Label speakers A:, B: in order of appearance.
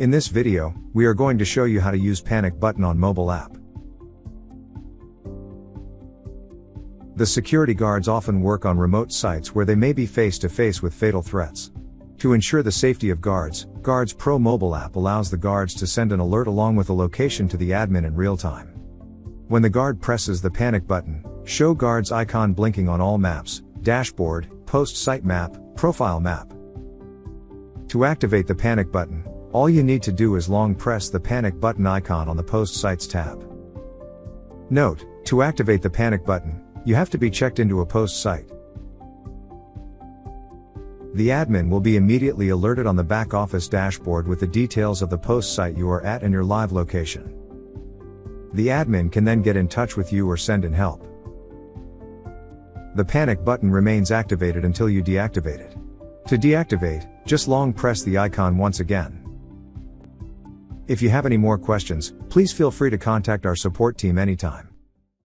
A: In this video, we are going to show you how to use panic button on mobile app. The security guards often work on remote sites where they may be face to face with fatal threats. To ensure the safety of guards, GuardsPro Mobile App allows the guards to send an alert along with a location to the admin in real time. When the guard presses the panic button, show guards icon blinking on all maps, dashboard, post site map, profile map. To activate the panic button, all you need to do is long press the panic button icon on the post sites tab. Note, to activate the panic button, you have to be checked into a post site. The admin will be immediately alerted on the back office dashboard with the details of the post site you are at and your live location. The admin can then get in touch with you or send in help. The panic button remains activated until you deactivate it. To deactivate, just long press the icon once again. If you have any more questions, please feel free to contact our support team anytime.